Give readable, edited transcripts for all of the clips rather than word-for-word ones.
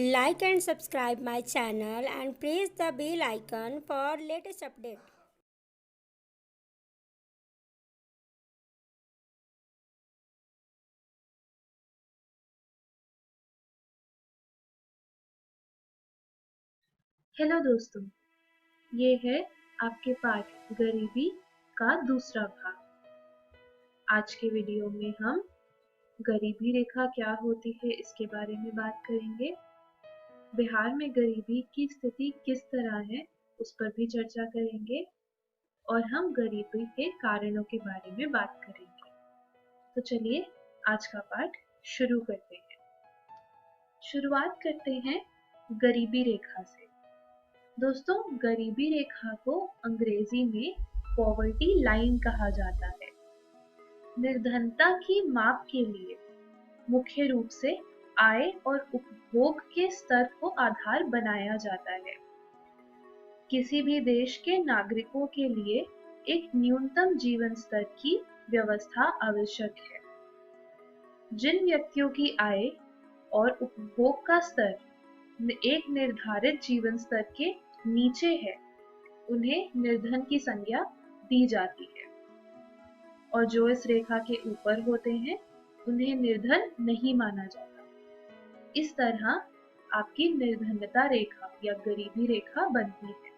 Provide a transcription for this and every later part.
Like and subscribe my channel and press the bell icon for latest update. Hello दोस्तों, ये है आपके पाठ गरीबी का दूसरा भाग। आज के वीडियो में हम गरीबी रेखा क्या होती है इसके बारे में बात करेंगे। बिहार में गरीबी की स्थिति किस तरह है उस पर भी चर्चा करेंगे और हम गरीबी के कारणों के बारे में बात करेंगे। तो चलिए आज का पाठ शुरू करते हैं। शुरुआत करते हैं गरीबी रेखा से। दोस्तों, गरीबी रेखा को अंग्रेजी में पॉवर्टी लाइन कहा जाता है। निर्धनता की माप के लिए मुख्य रूप से आय और उपभोग के स्तर को आधार बनाया जाता है। किसी भी देश के नागरिकों के लिए एक न्यूनतम जीवन स्तर की व्यवस्था आवश्यक है। जिन व्यक्तियों की आय और उपभोग का स्तर एक निर्धारित जीवन स्तर के नीचे है, उन्हें निर्धन की संज्ञा दी जाती है और जो इस रेखा के ऊपर होते हैं उन्हें निर्धन नहीं माना जाता। इस तरह आपकी निर्धनता रेखा या गरीबी रेखा बनती है।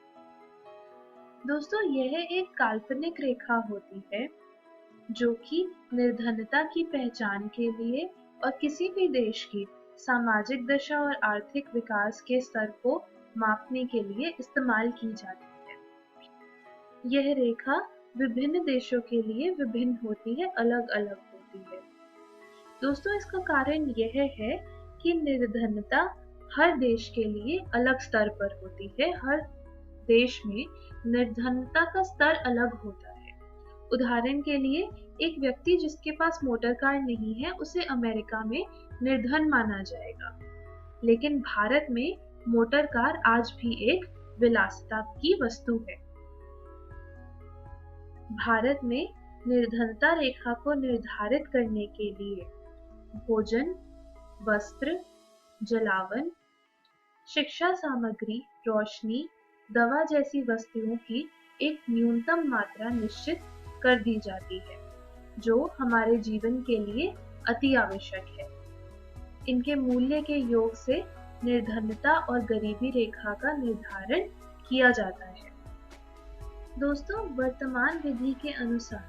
दोस्तों, यह एक काल्पनिक रेखा होती है जो कि निर्धनता की पहचान के लिए और किसी भी देश की सामाजिक दशा और आर्थिक विकास के स्तर को मापने के लिए इस्तेमाल की जाती है। यह रेखा विभिन्न देशों के लिए विभिन्न होती है, अलग अलग होती है। दोस्तों, इसका कारण यह है कि निर्धनता हर देश के लिए अलग स्तर पर होती है। हर देश में निर्धनता का स्तर अलग होता है। उदाहरण के लिए, एक व्यक्ति जिसके पास मोटर कार नहीं है उसे अमेरिका में निर्धन माना जाएगा, लेकिन भारत में मोटर कार आज भी एक विलासिता की वस्तु है। भारत में निर्धनता रेखा को निर्धारित करने के लिए भोजन, वस्त्र, जलावन, शिक्षा सामग्री, रोशनी, दवा जैसी वस्तुओं की एक न्यूनतम मात्रा निश्चित कर दी जाती है, जो हमारे जीवन के लिए अति आवश्यक है। इनके मूल्य के योग से निर्धनता और गरीबी रेखा का निर्धारण किया जाता है। दोस्तों, वर्तमान विधि के अनुसार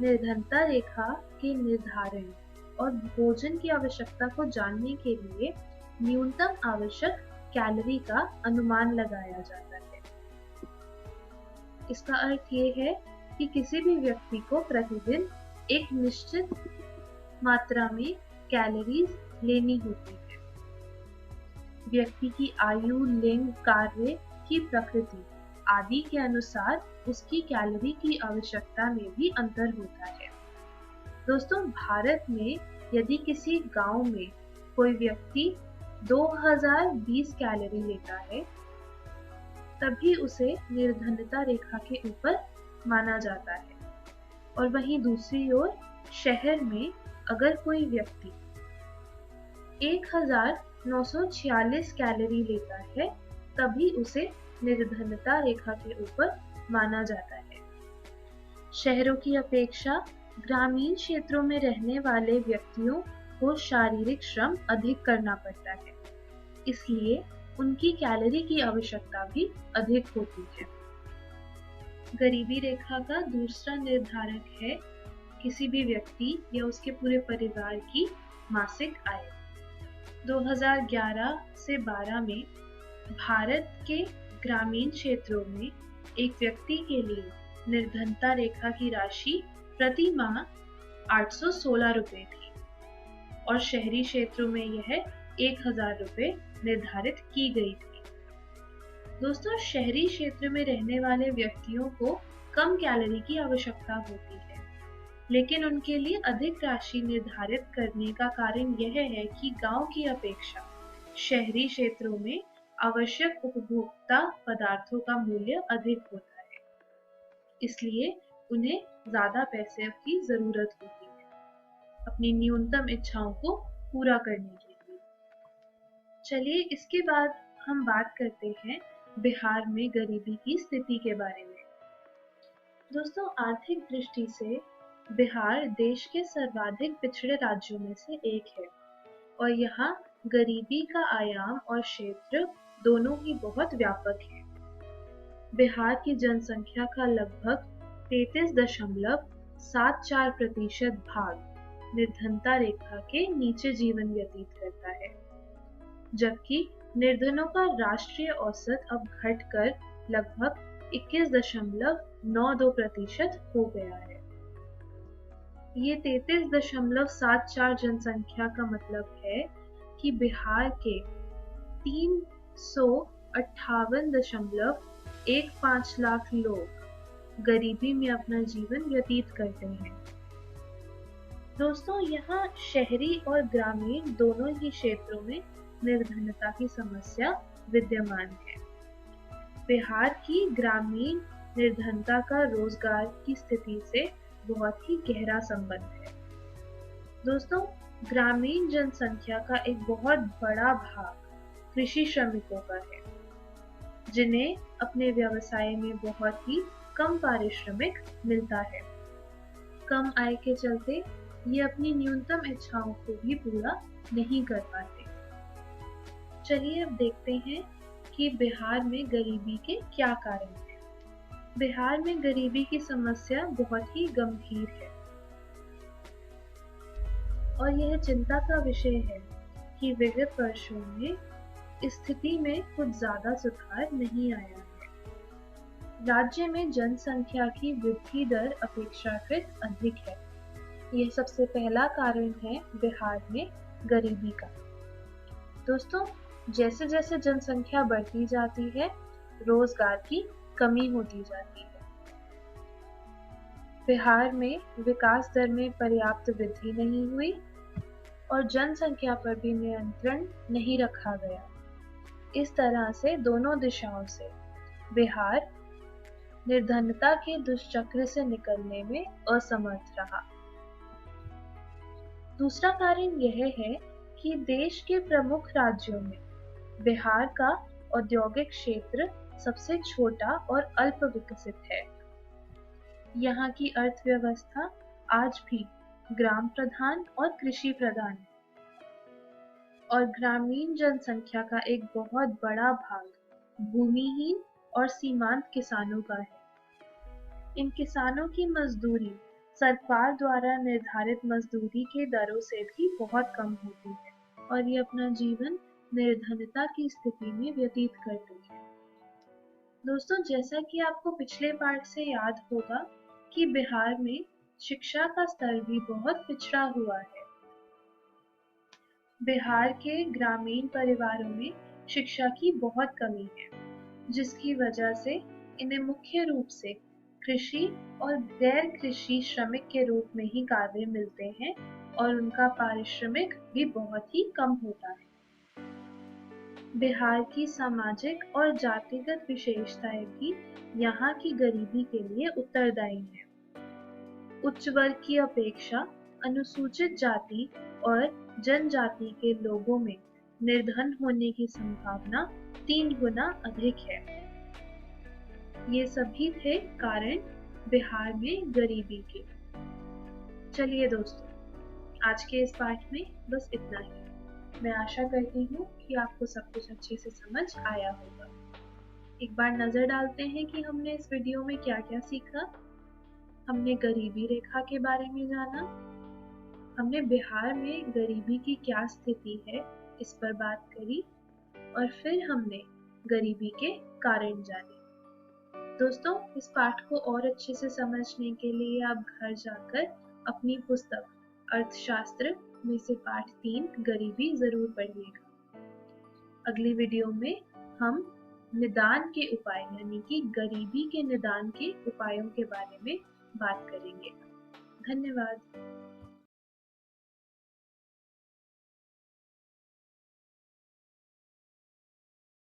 निर्धनता रेखा के निर्धारण और भोजन की आवश्यकता को जानने के लिए न्यूनतम आवश्यक कैलोरी का अनुमान लगाया जाता है। इसका अर्थ ये है कि किसी भी व्यक्ति को प्रतिदिन एक निश्चित मात्रा में कैलोरीज लेनी होती है। व्यक्ति की आयु, लिंग, कार्य की प्रकृति आदि के अनुसार उसकी कैलोरी की आवश्यकता में भी अंतर होता है। दोस्तों, भारत में यदि किसी गांव में कोई व्यक्ति 2020 कैलोरी लेता है, तभी उसे निर्धनता रेखा के ऊपर माना जाता है। और वहीं दूसरी ओर शहर में अगर कोई व्यक्ति 1946 कैलोरी लेता है, तभी उसे निर्धनता रेखा के ऊपर माना जाता है। शहरों की अपेक्षा ग्रामीण क्षेत्रों में रहने वाले व्यक्तियों को शारीरिक श्रम अधिक करना पड़ता है, इसलिए उनकी कैलोरी की आवश्यकता भी अधिक होती है। गरीबी रेखा का दूसरा निर्धारक है किसी भी व्यक्ति या उसके पूरे परिवार की मासिक आय। 2011 से 12 में भारत के ग्रामीण क्षेत्रों में एक व्यक्ति के लिए निर्धनता रेखा की राशि प्रति माह 816 रुपए थी और शहरी क्षेत्रों में यह 1000 रुपए निर्धारित की गई थी। दोस्तों, शहरी क्षेत्र में रहने वाले व्यक्तियों को कम कैलोरी की आवश्यकता होती है, लेकिन उनके लिए अधिक राशि निर्धारित करने का कारण यह है कि गांव की अपेक्षा शहरी क्षेत्रों में आवश्यक उपभोक्ता पदार्थों का मूल्य अधिक होता है, इसलिए उन्हें ज्यादा पैसे की जरूरत होती है अपनी न्यूनतम इच्छाओं को पूरा करने के लिए। चलिए इसके बाद हम बात करते हैं बिहार में गरीबी की स्थिति के बारे में। दोस्तों, आर्थिक दृष्टि से बिहार देश के सर्वाधिक पिछड़े राज्यों में से एक है और यहाँ गरीबी का आयाम और क्षेत्र दोनों ही बहुत व्यापक है। बिहार की जनसंख्या का लगभग 33.74% भाग निर्धनता रेखा के नीचे जीवन व्यतीत करता है, जबकि निर्धनों का राष्ट्रीय औसत अब घटकर लगभग 21.92% हो गया है। ये 33.74 जनसंख्या का मतलब है कि बिहार के 358.15 लाख लोग गरीबी में अपना जीवन व्यतीत करते हैं। दोस्तों, यहाँ शहरी और ग्रामीण दोनों ही क्षेत्रों में निर्धनता की समस्या विद्यमान है। बिहार की ग्रामीण निर्धनता का रोजगार की स्थिति से बहुत ही गहरा संबंध है। दोस्तों, ग्रामीण जनसंख्या का एक बहुत बड़ा भाग कृषि श्रमिकों का है, जिन्हें अपने व्यवसाय में बहुत ही कम पारिश्रमिक मिलता है। कम आय के चलते ये अपनी न्यूनतम इच्छाओं को भी पूरा नहीं कर पाते। चलिए अब देखते हैं कि बिहार में गरीबी के क्या कारण हैं। बिहार में गरीबी की समस्या बहुत ही गंभीर है और यह चिंता का विषय है कि विगत वर्षों में स्थिति में कुछ ज्यादा सुधार नहीं आया है। राज्य में जनसंख्या की वृद्धि दर अपेक्षाकृत अधिक है। यह सबसे पहला कारण है बिहार में गरीबी का। दोस्तों, जैसे जैसे जनसंख्या बढ़ती जाती है, रोजगार की कमी होती जाती है। बिहार में विकास दर में पर्याप्त वृद्धि नहीं हुई और जनसंख्या पर भी नियंत्रण नहीं रखा गया। इस तरह से दोनों दिशाओं से बिहार निर्धनता के दुष्चक्र से निकलने में असमर्थ रहा। दूसरा कारण यह है कि देश के प्रमुख राज्यों में बिहार का औद्योगिक क्षेत्र सबसे छोटा और अल्प विकसित है। यहाँ की अर्थव्यवस्था आज भी ग्राम प्रधान और कृषि प्रधान है और ग्रामीण जनसंख्या का एक बहुत बड़ा भाग भूमिहीन और सीमांत किसानों का है। इन किसानों की मजदूरी सरकार द्वारा निर्धारित मजदूरी के दरों से भी बहुत कम होती है और ये अपना जीवन निर्धनता की स्थिति में व्यतीत करते हैं। दोस्तों, जैसा कि आपको पिछले पार्ट से याद होगा कि बिहार में शिक्षा का स्तर भी बहुत पिछड़ा हुआ है। बिहार के ग्रामीण परिवारों में शिक्षा की बहुत कमी है, जिसकी वजह से इन्हें मुख्य रूप से कृषि और गैर कृषि श्रमिक के रूप में ही कार्य मिलते हैं और उनका पारिश्रमिक भी बहुत ही कम होता है। बिहार की सामाजिक और जातिगत विशेषताएं भी यहाँ की गरीबी के लिए उत्तरदायी हैं। उच्च वर्ग की अपेक्षा अनुसूचित जाति और जनजाति के लोगों में निर्धन होने की संभावना 3 गुना अधिक है। ये सभी थे कारण बिहार में गरीबी के। चलिए दोस्तों, आज के इस पाठ में बस इतना ही। मैं आशा करती हूँ कि आपको सब कुछ अच्छे से समझ आया होगा। एक बार नजर डालते हैं कि हमने इस वीडियो में क्या क्या सीखा। हमने गरीबी रेखा के बारे में जाना, हमने बिहार में गरीबी की क्या स्थिति है इस पर बात करी और फिर हमने गरीबी के कारण जाने। दोस्तों, इस पाठ को और अच्छे से समझने के लिए आप घर जाकर अपनी पुस्तक अर्थशास्त्र में से पाठ 3 गरीबी जरूर पढ़िएगा। अगली वीडियो में हम निदान के उपाय यानी कि गरीबी के निदान के उपायों के बारे में बात करेंगे। धन्यवाद।